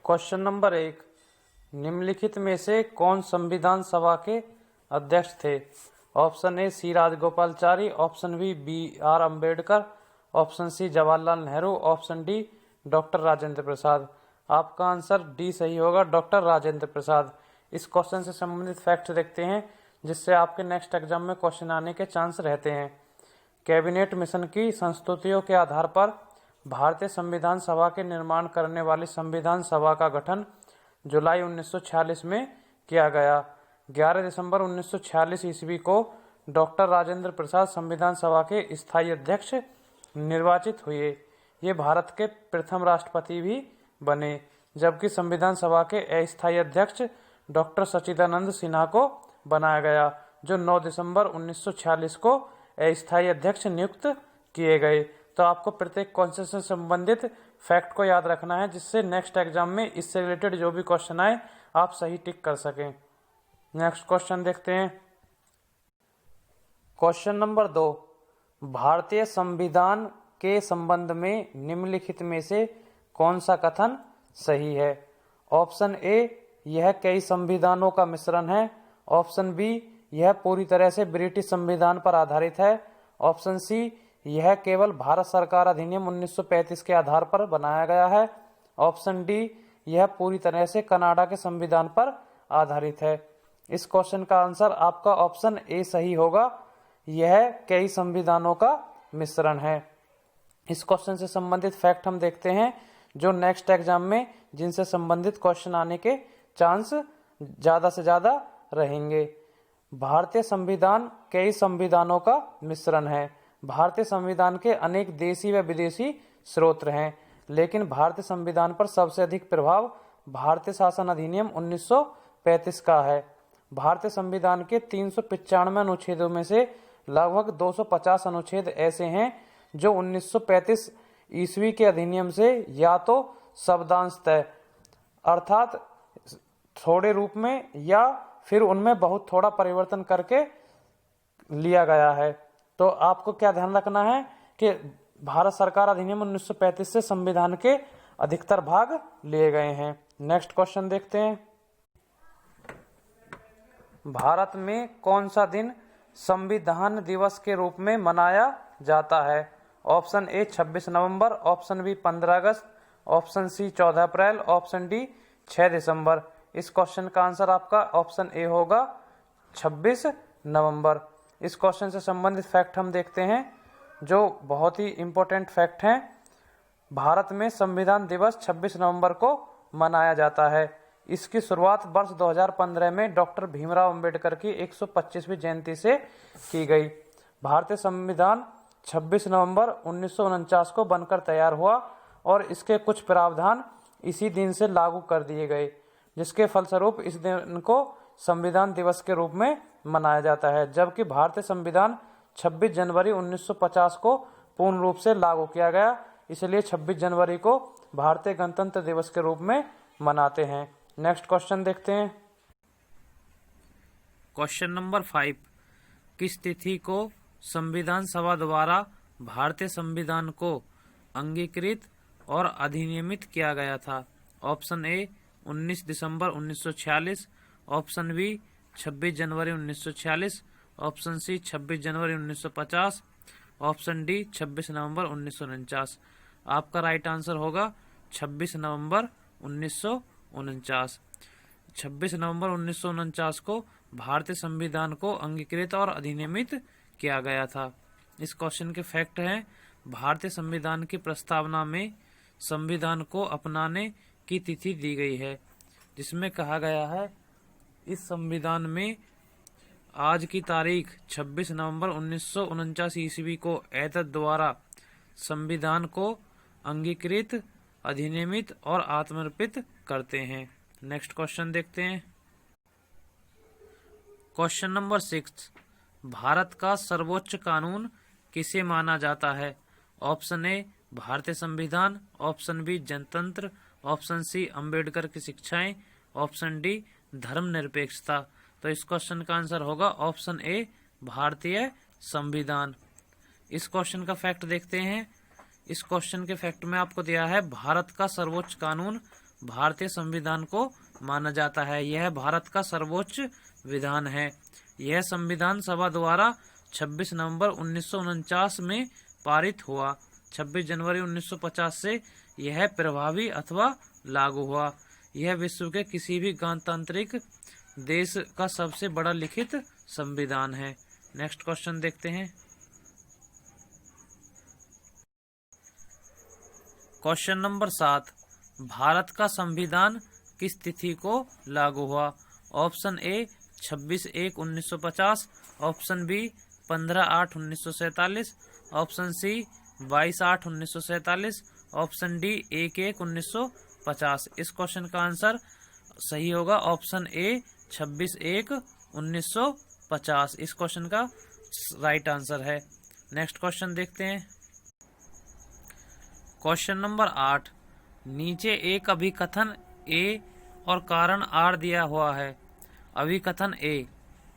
Question number 1, निम्नलिखित में से कौन संविधान सभा के अध्यक्ष थे? Option A C Rajagopalachari, option B R Ambedkar, option C Jawaharlal Nehru, option D doctor Rajendra Prasad. आपका आंसर डी सही होगा, डॉक्टर राजेंद्र प्रसाद। इस क्वेश्चन से संबंधित फैक्ट देखते हैं जिससे आपके नेक्स्ट एग्जाम में क्वेश्चन आने के चांस रहते हैं। कैबिनेट मिशन की संस्तुतियों के आधार पर भारतीय संविधान सभा के निर्माण करने वाली संविधान सभा का गठन जुलाई 1946 में किया गया। 11 दिसंबर 1946 ईस्वी को डॉक्टर राजेंद्र प्रसाद संविधान सभा के स्थायी अध्यक्ष निर्वाचित हुए। ये भारत के प्रथम राष्ट्रपति भी बने, जबकि संविधान सभा के अस्थायी अध्यक्ष डॉक्टर सच्चिदानंद सिन्हा को बनाया गया, जो 9 दिसंबर 1946 को अस्थायी अध्यक्ष नियुक्त किए गए। तो आपको प्रत्येक क्वेश्चन से संबंधित फैक्ट को याद रखना है, जिससे नेक्स्ट एग्जाम में इससे रिलेटेड जो भी क्वेश्चन आए आप सही टिक कर सकें। नेक्स्ट क्वेश्चन देखते हैं। क्वेश्चन नंबर 2, भारतीय संविधान के संबंध में निम्नलिखित में से कौन सा कथन सही है? ऑप्शन ए, यह कई संविधानों का मिश्रण है। ऑप्शन बी, यह पूरी तरह से ब्रिटिश संविधान पर आधारित है। ऑप्शन सी, यह केवल भारत सरकार अधिनियम 1935 के आधार पर बनाया गया है। ऑप्शन डी, यह पूरी तरह से कनाडा के संविधान पर आधारित है। इस क्वेश्चन का आंसर आपका ऑप्शन ए सही होगा, यह कई संविधानों का मिश्रण है। इस क्वेश्चन से संबंधित फैक्ट हम देखते हैं जो नेक्स्ट एग्जाम में जिनसे संबंधित क्वेश्चन आने के चांस ज्यादा से ज्यादा रहेंगे। भारतीय संविधान कई संविधानों का मिश्रण है। भारतीय संविधान के अनेक देशी व विदेशी स्रोत हैं, लेकिन भारतीय संविधान पर सबसे अधिक प्रभाव भारतीय शासन अधिनियम 1935 का है। भारतीय संविधान के 395 अनुच्छेदों में से लगभग 250 अनुच्छेद ऐसे हैं जो 1935 ईस्वी के अधिनियम से या तो शब्दांशतः अर्थात थोड़े रूप में या फिर उनमें बहुत थोड़ा परिवर्तन करके लिया गया है। तो आपको क्या ध्यान रखना है कि भारत सरकार अधिनियम 1935 से संविधान के अधिकतर भाग लिए गए हैं। नेक्स्ट क्वेश्चन देखते हैं। भारत में कौन सा दिन संविधान दिवस के रूप में मनाया जाता है? ऑप्शन ए 26 नवंबर, ऑप्शन बी 15 अगस्त, option C 14 April, option D 6 दिसंबर। इस क्वेश्चन का आंसर आपका ऑप्शन ए होगा, 26 नवंबर। इस क्वेश्चन से संबंधित फैक्ट हम देखते हैं जो बहुत ही इंपॉर्टेंट फैक्ट हैं। भारत में संविधान दिवस 26 नवंबर को मनाया जाता है। इसकी शुरुआत वर्ष 2015 में डॉक्टर भीमराव अंबेडकर की 125वीं जयंती से की गई। भारतीय संविधान 26 नवंबर 1949 को बनकर तैयार हुआ और इसके कुछ प्रावधान इसी दिन से लागू कर दिए गए, जिसके फलस्वरूप इस दिन को संविधान दिवस के रूप में मनाया जाता है। जबकि भारतीय संविधान 26 जनवरी 1950 को पूर्ण रूप से लागू किया गया, इसलिए 26 जनवरी को भारतीय गणतंत्र दिवस के रूप में मनाते हैं। नेक्स्ट क्वेश्चन देखते हैं। क्वेश्चन नंबर 5, किस तिथि को संविधान सभा द्वारा भारतीय संविधान को अंगीकृत और अधिनियमित किया गया था? ऑप्शन ए 19 दिसंबर 1946, ऑप्शन बी 26 जनवरी 1946, ऑप्शन सी 26 जनवरी 1950, ऑप्शन डी 26 नवंबर 1949। आपका राइट आंसर होगा 26 नवंबर 1949। 26 नवंबर 1949 को भारतीय संविधान को अंगीकृत और अधिनियमित किया गया था। इस क्वेश्चन के फैक्ट हैं, भारतीय संविधान की प्रस्तावना में संविधान को अपनाने की तिथि दी गई है, जिसमें कहा गया है इस संविधान में आज की तारीख 26 नवंबर 1949 ईस्वी को एतद द्वारा संविधान को अंगीकृत, अधिनियमित और आत्मर्पित करते हैं। नेक्स्ट क्वेश्चन देखते हैं। क्वेश्चन नंबर 6, भारत का सर्वोच्च कानून किसे माना जाता है? ऑप्शन ए भारतीय संविधान, ऑप्शन बी जनतंत्र, ऑप्शन सी अंबेडकर की शिक्षाएं, ऑप्शन डी धर्मनिरपेक्षता। तो इस क्वेश्चन का आंसर होगा ऑप्शन ए भारतीय संविधान। इस क्वेश्चन का फैक्ट देखते हैं। इस क्वेश्चन के फैक्ट में आपको दिया है भारत का सर्वोच्च कानून भारतीय संविधान को माना जाता है। यह भारत का सर्वोच्च विधान है। यह संविधान सभा द्वारा 26 नवंबर 1949 में पारित हुआ। 26 जनवरी 1950 से यह प्रभावी अथवा लागू हुआ। यह विश्व के किसी भी गणतांत्रिक देश का सबसे बड़ा लिखित संविधान है। नेक्स्ट क्वेश्चन देखते हैं। क्वेश्चन नंबर 7, भारत का संविधान किस तिथि को लागू हुआ? Option A 26/1/1950, option B 15/8/1947, option C 22/8/1947, option D 1/1/1950। इस क्वेश्चन का आंसर सही होगा ऑप्शन ए 26/1/1950। इस क्वेश्चन का राइट आंसर है। नेक्स्ट क्वेश्चन देखते हैं। क्वेश्चन नंबर 8, नीचे एक अभिकथन ए और कारण आर दिया हुआ है। अभिकथन ए,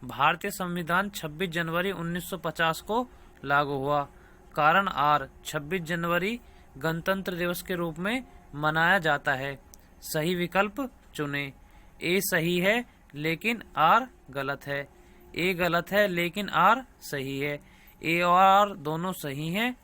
भारतीय संविधान 26 जनवरी 1950 को लागू हुआ। कारण आर, 26 जनवरी गणतंत्र दिवस के रूप में मनाया जाता है। सही विकल्प चुनें। ए सही है लेकिन आर गलत है। ए गलत है लेकिन आर सही है। ए और आर दोनों सही हैं।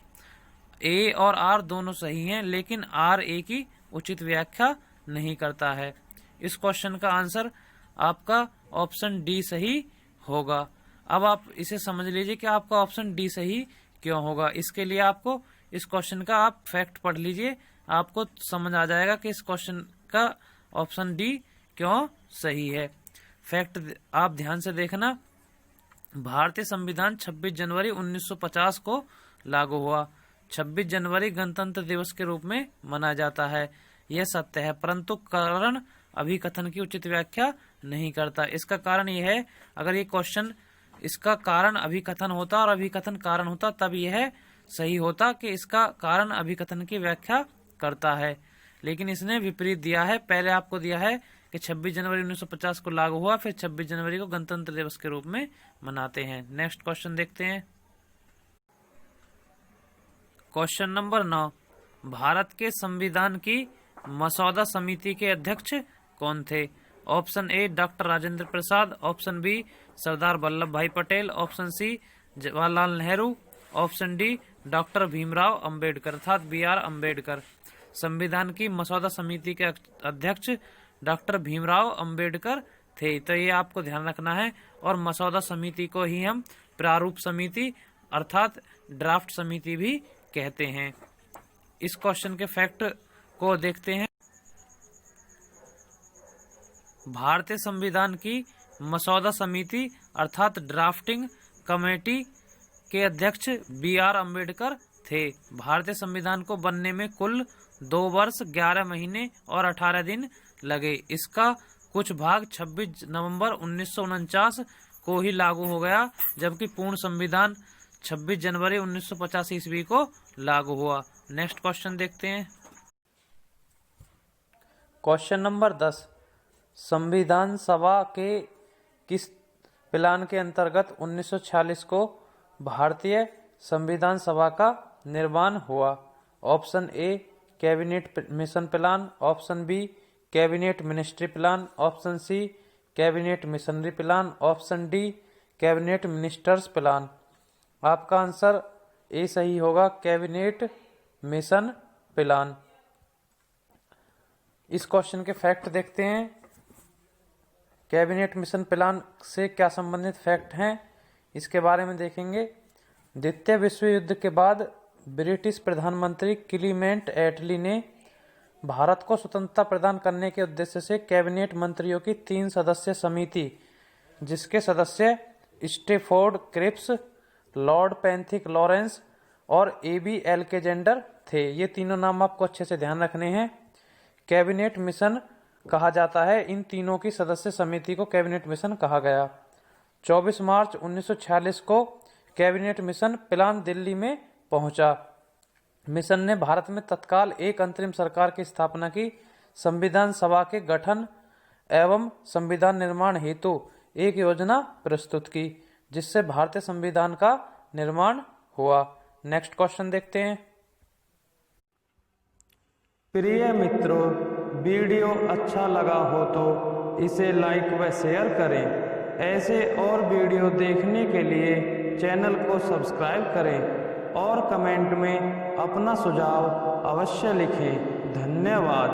ए और आर दोनों सही हैं लेकिन आर ए की उचित व्याख्या नहीं करता है। इस क्वेश्चन का आंसर आपका ऑप्शन डी सही होगा। अब आप इसे समझ लीजिए कि आपका ऑप्शन डी सही क्यों होगा। इसके लिए आपको इस क्वेश्चन का आप फैक्ट पढ़ लीजिए, आपको समझ आ जाएगा कि इस क्वेश्चन का ऑप्शन डी क्यों सही है। फैक्ट आप ध्यान से देखना। भारतीय संविधान 26 जनवरी 1950 को लागू हुआ। 26 जनवरी गणतंत्र दिवस के रूप में मनाया जाता है। यह सत्य है, परंतु कारण अभिकथन की उचित व्याख्या नहीं करता। इसका कारण यह है, अगर ये क्वेश्चन इसका कारण अभिकथन होता और अभिकथन कारण होता तब यह सही होता कि इसका कारण अभिकथन की व्याख्या करता है, लेकिन इसने विपरीत दिया है। पहले आपको दिया है कि 26 जनवरी 1950 को लागू हुआ, फिर 26 जनवरी को गणतंत्र दिवस के रूप में मनाते हैं। नेक्स्ट क्वेश्चन देखते हैं। क्वेश्चन नंबर 9, भारत के संविधान की मसौदा समिति के अध्यक्ष कौन थे? Option A doctor Rajendra Prasad, option B Sardar Vallabh Bhai Patel, option C Jawaharlal Nehru, option D doctor Bhimrao Ambedkar अर्थात बी.आर. अंबेडकर। संविधान की मसौदा समिति के अध्यक्ष डॉक्टर भीमराव अंबेडकर थे, तो ये आपको ध्यान रखना है। और मसौदा समिति को ही हम प्रारूप समिति अर्थात ड्राफ्ट समिति भी कहते हैं। इस क्वेश्चन के फैक्ट को देखते हैं। भारतीय संविधान की मसौदा समिति अर्थात ड्राफ्टिंग कमेटी के अध्यक्ष बी.आर. अंबेडकर थे। भारतीय संविधान को बनने में कुल 2 वर्ष 11 महीने और 18 दिन लगे। इसका कुछ भाग 26 नवंबर 1949 को ही लागू हो गया, जबकि पूर्ण संविधान 26 जनवरी 1950 ईस्वी को लागू हुआ। नेक्स्ट क्वेश्चन देखते हैं। क्वेश्चन नंबर 10, संविधान सभा के किस प्लान के अंतर्गत 1946 को भारतीय संविधान सभा का निर्माण हुआ? Option A cabinet mission plan, option B cabinet ministry plan, option C cabinet missionary plan, option D cabinet ministers plan. आपका आंसर ए सही होगा, कैबिनेट मिशन प्लान। इस क्वेश्चन के फैक्ट देखते हैं। कैबिनेट मिशन प्लान से क्या संबंधित फैक्ट हैं, इसके बारे में देखेंगे। द्वितीय विश्व युद्ध के बाद ब्रिटिश प्रधानमंत्री क्लीमेंट एटली ने भारत को स्वतंत्रता प्रदान करने के उद्देश्य से कैबिनेट मंत्रियों की 3 सदस्यीय समिति, जिसके सदस्य Stafford Cripps, Lord Pethick Lawrence और ए.बी. एल्केजेंडर थे। ये तीनों नाम आपको अच्छे से ध्यान रखने हैं। कैबिनेट मिशन कहा जाता है, इन तीनों की सदस्य समिति को कैबिनेट मिशन कहा गया। 24 मार्च 1946 को कैबिनेट मिशन प्लान दिल्ली में पहुंचा। मिशन ने भारत में तत्काल एक अंतरिम सरकार की स्थापना की, संविधान सभा के गठन एवं संविधान निर्माण हेतु एक योजना प्रस्तुत की, जिससे भारतीय संविधान का निर्माण हुआ। नेक्स्ट क्वेश्चन देखते हैं। प्रिय मित्रों, वीडियो अच्छा लगा हो तो इसे लाइक व शेयर करें। ऐसे और वीडियो देखने के लिए चैनल को सब्सक्राइब करें और कमेंट में अपना सुझाव अवश्य लिखें। धन्यवाद।